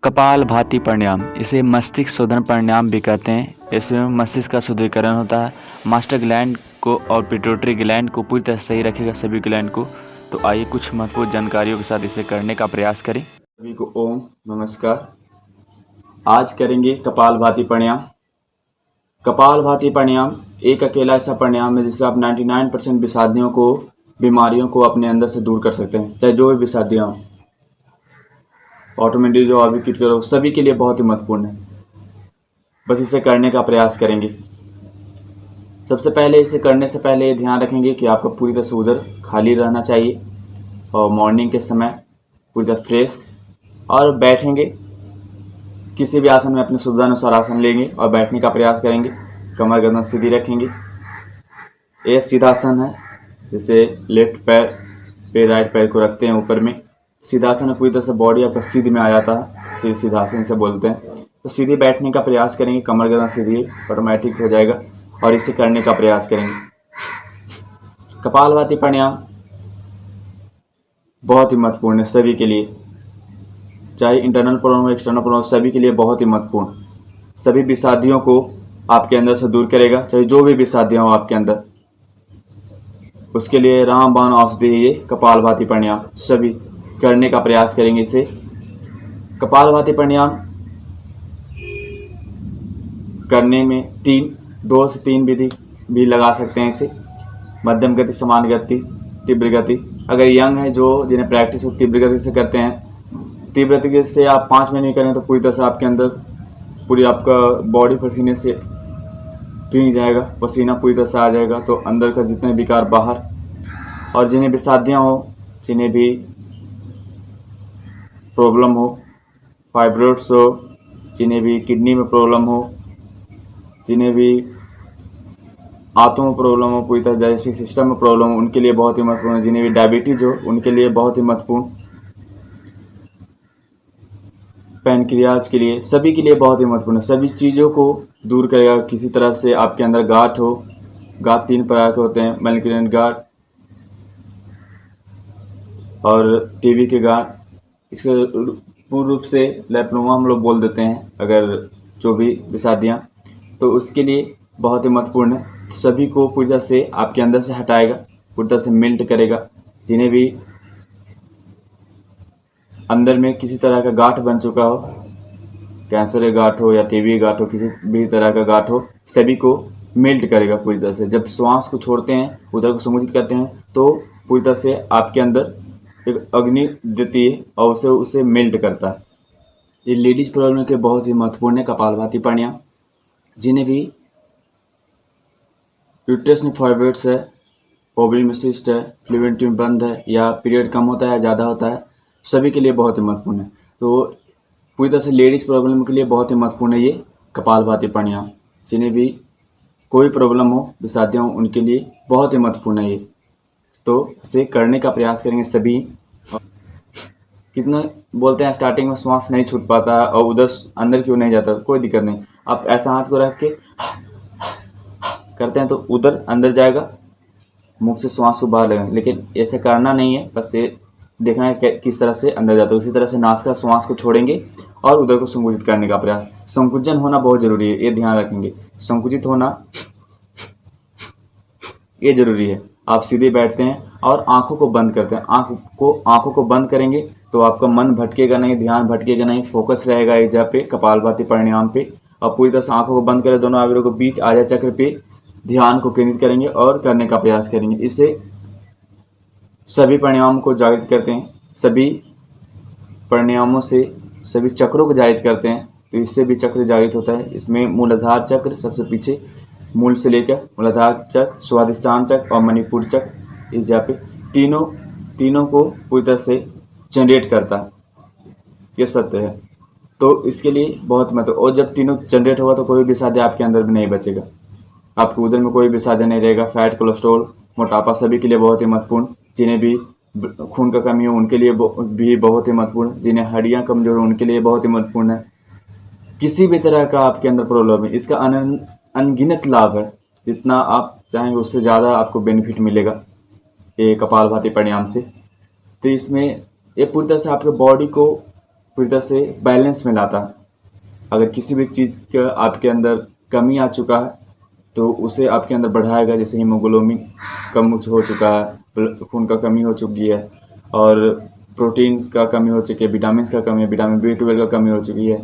कपालभाति प्राणायाम, इसे मस्तिष्क शोधन प्राणायाम भी कहते हैं। इसमें मस्तिष्क का शुद्धिकरण होता है। मास्टर ग्लैंड को और पिट्यूटरी ग्लैंड को पूरी तरह सही रखेगा, सभी ग्लैंड को। तो आइए कुछ महत्वपूर्ण जानकारियों के साथ इसे करने का प्रयास करें। सभी को ओम नमस्कार। आज करेंगे कपालभाति प्राणायाम। कपालभाति प्राणायाम एक अकेला ऐसा प्राणायाम है जिससे आप 99% विषादियों को, बीमारियों को अपने अंदर से दूर कर सकते हैं, चाहे जो भी विषादियाँ हों, ऑटोमेटिक जो अभी किट करो, सभी के लिए बहुत ही महत्वपूर्ण है। बस इसे करने का प्रयास करेंगे। सबसे पहले इसे करने से पहले ध्यान रखेंगे कि आपका पूरी तरह से उधर खाली रहना चाहिए और मॉर्निंग के समय पूरी तरह फ्रेश, और बैठेंगे किसी भी आसन में अपने सुविधानुसार आसन लेंगे और बैठने का प्रयास करेंगे। कमर गर्दन सीधी रखेंगे। ये सीधासन है, जैसे लेफ्ट पैर पे राइट पैर को रखते हैं ऊपर में। सीधासन में पूरी तरह से बॉडी आपका सीध में आ जाता है, इसे सीधासन से बोलते हैं। तो सीधे बैठने का प्रयास करेंगे, कमर गर्दन सीधी ऑटोमेटिक हो जाएगा और इसे करने का प्रयास करेंगे। कपालभाति प्राणायाम बहुत ही महत्वपूर्ण है सभी के लिए, चाहे इंटरनल प्रॉब्लम हो एक्सटर्नल प्रॉब्लम, सभी के लिए बहुत ही महत्वपूर्ण। सभी विषादियों को आपके अंदर से दूर करेगा, चाहे जो भी विषादियाँ हो आपके अंदर, उसके लिए रामबाण औषधि है ये कपालभाति प्राणायाम। सभी करने का प्रयास करेंगे इसे। कपालभाति प्राणायाम करने में 2 से 3 विधि भी लगा सकते हैं इसे। मध्यम गति, समान गति, तीव्र गति। अगर यंग है जो जिन्हें प्रैक्टिस हो, तीव्र गति से करते हैं। तीव्र गति से आप 5 मिनट नहीं करें तो पूरी तरह से आपके अंदर पूरी आपका बॉडी पसीने से भीग जाएगा, पसीना पूरी तरह से आ जाएगा, तो अंदर का जितने विकार बाहर। और जिन्हें विषादियाँ हो, जिन्हें भी प्रॉब्लम हो, फाइब्रोइड्स हो, जिन्हें भी किडनी में प्रॉब्लम हो, जिन्हें भी आंतों में प्रॉब्लम हो, पूरी तरह डाइजेस्टिव सिस्टम में प्रॉब्लम हो, उनके लिए बहुत ही महत्वपूर्ण है। जिन्हें भी डायबिटीज हो उनके लिए बहुत ही महत्वपूर्ण, पैनक्रियाज के लिए, सभी के लिए बहुत ही महत्वपूर्ण है। सभी चीज़ों को दूर करेगा। किसी तरह से आपके अंदर गांठ हो, गांठ 3 प्रकार के होते हैं, मैलिग्नेंट गांठ और टीबी के गांठ। इसके पूर्ण रूप से लैप्रोमा हम लोग बोल देते हैं अगर जो भी विषादियाँ, तो उसके लिए बहुत ही महत्वपूर्ण है। सभी को पूरी तरह से आपके अंदर से हटाएगा, पूरी तरह से मेल्ट करेगा। जिन्हें भी अंदर में किसी तरह का गांठ बन चुका हो, कैंसर का गांठ हो या टीबी गांठ हो, किसी भी तरह का गांठ हो, सभी को मेल्ट करेगा पूरी तरह से। जब श्वास को छोड़ते हैं, उधर को संकुचित करते हैं, तो पूरी तरह से आपके अंदर एक अग्नि देती है और उसे मेल्ट करता है। ये लेडीज प्रॉब्लम के बहुत ही महत्वपूर्ण है कपालभाति प्राणायाम। जिन्हें भी यूट्रस में फाइब्रोइड्स है, ओवरी में सिस्ट है, फ्लूइड ट्यूब बंद है, या पीरियड कम होता है ज़्यादा होता है, सभी के लिए बहुत ही महत्वपूर्ण है। तो पूरी तरह से लेडीज प्रॉब्लम के लिए बहुत ही महत्वपूर्ण है ये कपालभाति प्राणायाम। जिन्हें भी कोई प्रॉब्लम हो, विषादियाँ हो, उनके लिए बहुत ही महत्वपूर्ण है ये। तो इसे करने का प्रयास करेंगे सभी। कितना बोलते हैं स्टार्टिंग में श्वास नहीं छूट पाता और उधर अंदर क्यों नहीं जाता, कोई दिक्कत नहीं। आप ऐसा हाथ को रख के करते हैं तो उधर अंदर जाएगा, मुख से श्वास को बाहर लगेगा, लेकिन ऐसे करना नहीं है। बस ये देखना है किस तरह से अंदर जाता है। उसी तरह से नासिका श्वास को छोड़ेंगे और उधर को संकुचित करने का प्रयास। संकुचन होना बहुत जरूरी है, ये ध्यान रखेंगे। संकुचित होना ये जरूरी है। आप सीधे बैठते हैं और आंखों को बंद करते हैं। आंखों को बंद करेंगे तो आपका मन भटकेगा नहीं, ध्यान भटकेगा नहीं, फोकस रहेगा एक जगह पे, कपालभाति प्राणायाम पे। और पूरी तरह से आंखों को बंद करें, दोनों आंखों को बीच आजा चक्र पे ध्यान को केंद्रित करेंगे और करने का प्रयास करेंगे। इससे सभी प्राणायामों को जागृत करते हैं। सभी प्राणायामों से सभी चक्रों को जागृत करते हैं, तो इससे भी चक्र जागृत होता है। इसमें मूलाधार चक्र सबसे पीछे, मूल से लेकर मूलाधार चक्र, स्वादिष्ठान चक्र और मणिपुर चक्र, इस जगह पे तीनों को पूरी तरह से जनरेट करता है, ये सत्य है। तो इसके लिए बहुत महत्व, और जब तीनों जनरेट होगा तो कोई भी विषादी आपके अंदर भी नहीं बचेगा, आपके उदर में कोई विषादी नहीं रहेगा। फैट, कोलेस्ट्रॉल, मोटापा सभी के लिए बहुत ही महत्वपूर्ण। जिन्हें भी खून का कमी हो उनके लिए भी बहुत ही महत्वपूर्ण। जिन्हें हड्डियाँ कमजोर हो उनके लिए बहुत ही महत्वपूर्ण है। किसी भी तरह का आपके अंदर प्रॉब्लम है, इसका अनगिनत लाभ है। जितना आप चाहेंगे उससे ज़्यादा आपको बेनिफिट मिलेगा ये कपालभाति प्राणायाम से। तो इसमें ये पूरी तरह से आपके बॉडी को पूरी तरह से बैलेंस में लाता है। अगर किसी भी चीज़ का आपके अंदर कमी आ चुका है तो उसे आपके अंदर बढ़ाएगा। जैसे हीमोग्लोबिन कम हो चुका है, खून का कमी हो चुकी है, और प्रोटीन का कमी हो चुकी है, विटामिन का कमी है, विटामिन B12 का कमी हो चुकी है,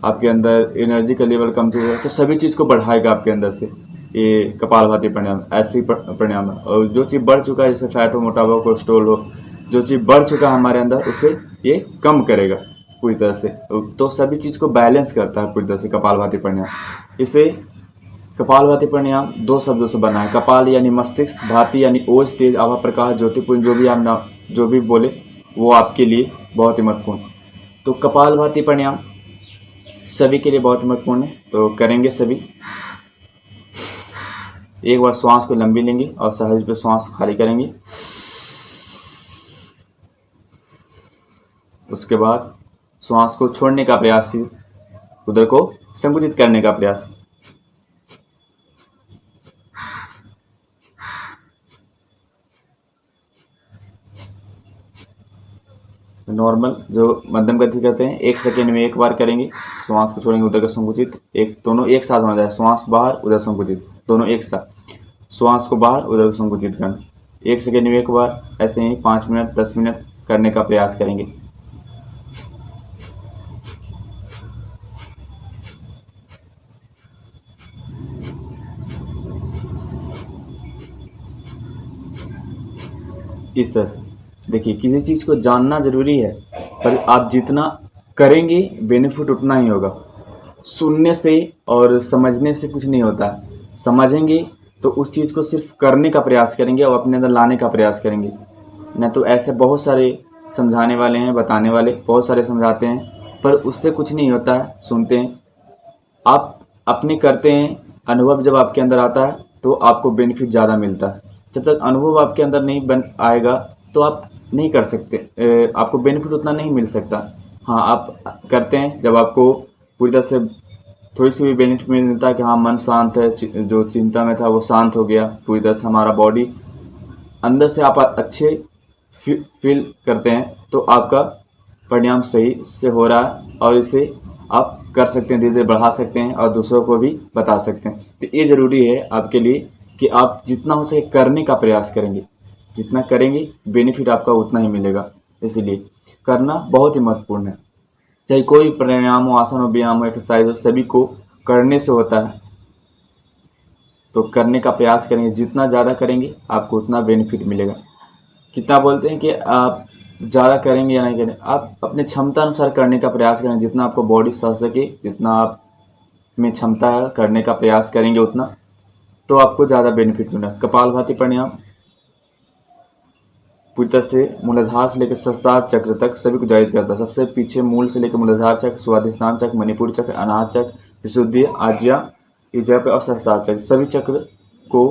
आपके अंदर एनर्जी का लेवल कम चुका है, तो सभी चीज़ को बढ़ाएगा आपके अंदर से ये कपालभाति प्राणायाम। ऐसे ही प्राणायाम है। और जो चीज़ बढ़ चुका है, जैसे फैट हो, मोटापा हो, कोलेस्ट्रॉल हो, जो चीज़ बढ़ चुका है हमारे अंदर, उसे ये कम करेगा पूरी तरह से। तो सभी चीज़ को बैलेंस करता है पूरी तरह से कपालभाति प्राणायाम। इसे कपालभाति प्राणायाम 2 शब्दों से बना है। कपाल यानी मस्तिष्क, भाति यानी ओज, तेज, आभा, प्रकाश, ज्योतिपुंज, जो भी आप नाम जो भी बोले वो आपके लिए बहुत ही महत्वपूर्ण। तो कपालभाति प्राणायाम सभी के लिए बहुत ही महत्वपूर्ण है, तो करेंगे सभी। एक बार श्वास को लंबी लेंगे और सहज पे श्वास खाली करेंगे। उसके बाद श्वास को छोड़ने का प्रयास, उधर को संकुचित करने का प्रयास। नॉर्मल जो मध्यम गति करते हैं 1 सेकेंड में 1 बार करेंगे। श्वास को छोड़ेंगे, उधर का संकुचित, एक दोनों एक साथ होना चाहिए। श्वास बाहर, उधर संकुचित, दोनों एक साथ। श्वास को बाहर, उधर संकुचित करना 1 सेकेंड में 1 बार। ऐसे ही 5 मिनट 10 मिनट करने का प्रयास करेंगे। इस तरह से देखिए, किसी चीज़ को जानना जरूरी है, पर आप जितना करेंगे बेनिफिट उतना ही होगा। सुनने से और समझने से कुछ नहीं होता है। समझेंगे तो उस चीज़ को सिर्फ करने का प्रयास करेंगे और अपने अंदर लाने का प्रयास करेंगे। न तो ऐसे बहुत सारे समझाने वाले हैं, बताने वाले बहुत सारे समझाते हैं, पर उससे कुछ नहीं होता है। सुनते हैं, आप अपने करते हैं, अनुभव जब आपके अंदर आता है तो आपको बेनिफिट ज़्यादा मिलता है। जब तक अनुभव आपके अंदर नहीं बन आएगा तो आप नहीं कर सकते, आपको बेनिफिट उतना नहीं मिल सकता। हाँ, आप करते हैं जब आपको पूरी तरह से थोड़ी सी भी बेनिफिट मिलता है कि हाँ मन शांत है, जो चिंता में था वो शांत हो गया, पूरी तरह से हमारा बॉडी अंदर से आप अच्छे फील करते हैं, तो आपका प्राणायाम सही से हो रहा है और इसे आप कर सकते हैं, धीरे धीरे बढ़ा सकते हैं और दूसरों को भी बता सकते हैं। तो ये ज़रूरी है आपके लिए कि आप जितना हो सके करने का प्रयास करेंगे। जितना करेंगे बेनिफिट आपका उतना ही मिलेगा, इसीलिए करना बहुत ही महत्वपूर्ण है। चाहे कोई भी प्राणायाम हो, आसन हो, व्यायाम हो, एक्सरसाइज हो, सभी को करने से होता है। तो करने का प्रयास करेंगे, जितना ज़्यादा करेंगे आपको उतना बेनिफिट मिलेगा। कितना बोलते हैं कि आप ज़्यादा करेंगे या नहीं करें, आप अपने क्षमता अनुसार करने का प्रयास करें। जितना आपको बॉडी सह सके, जितना आप में क्षमता है करने का प्रयास करेंगे उतना, तो आपको ज़्यादा बेनिफिट मिलेगा। कपालभाति प्राणायाम पूरी तरह से मूलाधार से लेकर सहस्रार चक्र तक सभी को जागृत करता है। सबसे पीछे मूल से लेकर मूलाधार चक्र, स्वाधिष्ठान चक्र, मणिपुर चक्र, अनाहत चक्र, विशुद्धि, आज्ञा, इजप और सहस्रार चक्र, सभी चक्र को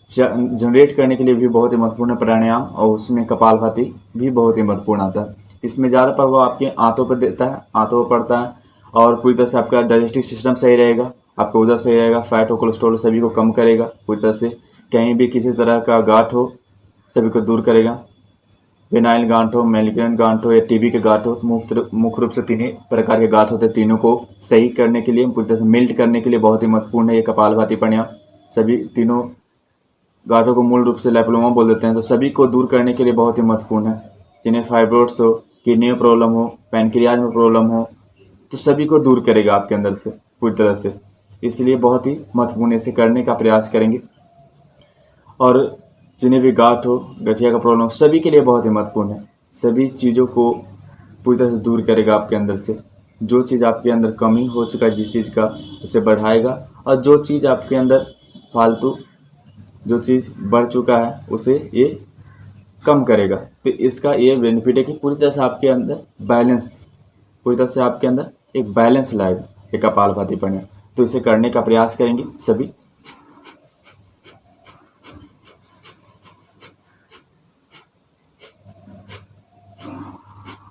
जनरेट करने के लिए भी बहुत ही महत्वपूर्ण प्राणायाम, और उसमें कपालभाति भी बहुत ही महत्वपूर्ण आता है। इसमें ज़्यादा प्रभाव आपके आंतों पर देता है, आंतों पर पड़ता है, और पूरी तरह से आपका डाइजेस्टिव सिस्टम सही रहेगा, आपका उधर सही रहेगा, फैट हो, कोलेस्ट्रॉल सभी को कम करेगा। पूरी तरह से कहीं भी किसी तरह का गांठ हो सभी को दूर करेगा। बेनाइल गांठ हो, मैलिग्रेंट गांठ हो या टीबी के गांठ हो, मुख्य रूप से 3 प्रकार के गांठ होते हैं। तीनों को सही करने के लिए, पूरी तरह से मेल्ट करने के लिए बहुत ही महत्वपूर्ण है ये कपालभाति प्राणायाम। सभी तीनों गांठों को मूल रूप से लैप्लोमा बोल देते हैं, तो सभी को दूर करने के लिए बहुत ही महत्वपूर्ण है। जिन्हें फाइब्रोइड्स हो, किडनी में प्रॉब्लम हो, पैनक्रियाज में प्रॉब्लम हो, तो सभी को दूर करेगा आपके अंदर से पूरी तरह से। इसलिए बहुत ही महत्वपूर्ण, इसे करने का प्रयास करेंगे। और जिन्हें भी गांठ हो, गठिया का प्रॉब्लम हो, सभी के लिए बहुत ही महत्वपूर्ण है। सभी चीज़ों को पूरी तरह से दूर करेगा आपके अंदर से। जो चीज़ आपके अंदर कमी हो चुका है जिस चीज़ का, उसे बढ़ाएगा, और जो चीज़ आपके अंदर फालतू जो चीज़ बढ़ चुका है उसे ये कम करेगा। तो इसका ये बेनिफिट है कि पूरी तरह से आपके अंदर बैलेंस, पूरी तरह से आपके अंदर एक बैलेंस लाएगा ये कपालभाति प्राणायाम। तो इसे करने का प्रयास करेंगे सभी।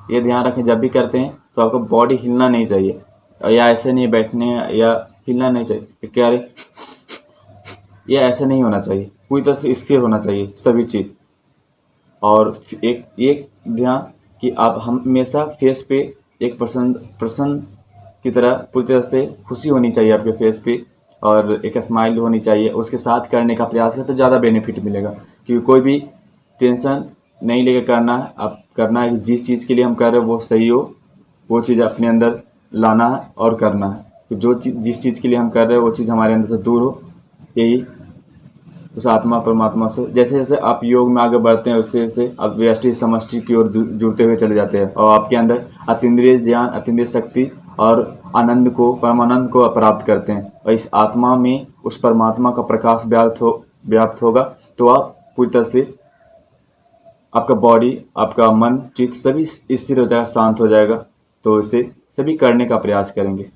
ये ध्यान रखें, जब भी करते हैं तो आपको बॉडी हिलना नहीं चाहिए, या ऐसे नहीं बैठने या हिलना नहीं चाहिए, क्या रे, ये ऐसे नहीं होना चाहिए। पूरी तरह से स्थिर होना चाहिए सभी चीज़। और एक ध्यान कि आप हमेशा फेस पे एक प्रसन्न प्रसन्न की तरह पूरी तरह से खुशी होनी चाहिए आपके फेस पे और एक स्माइल होनी चाहिए, उसके साथ करने का प्रयास करें तो ज़्यादा बेनिफिट मिलेगा। क्योंकि कोई भी टेंशन नहीं लेके करना है, आप करना है जिस चीज़ के लिए हम कर रहे हैं वो सही हो, वो चीज़ अपने अंदर लाना है और करना है। तो जो चीज़ जिस चीज़ के लिए हम कर रहे हैं वो चीज़ हमारे अंदर से दूर हो, यही उस आत्मा परमात्मा से जैसे जैसे आप योग में आगे बढ़ते हैं वैसे वैसे आप व्यष्टि समष्टि की ओर जुड़ते हुए चले जाते हैं और आपके अंदर अतीन्द्रिय ज्ञान, अतीन्द्रिय शक्ति और आनंद को, परमानंद को आप प्राप्त करते हैं और इस आत्मा में उस परमात्मा का प्रकाश व्याप्त होगा तो आप पूरी तरह से आपका बॉडी, आपका मन, चित्त सभी स्थिर हो जाएगा, शांत हो जाएगा। तो इसे सभी करने का प्रयास करेंगे।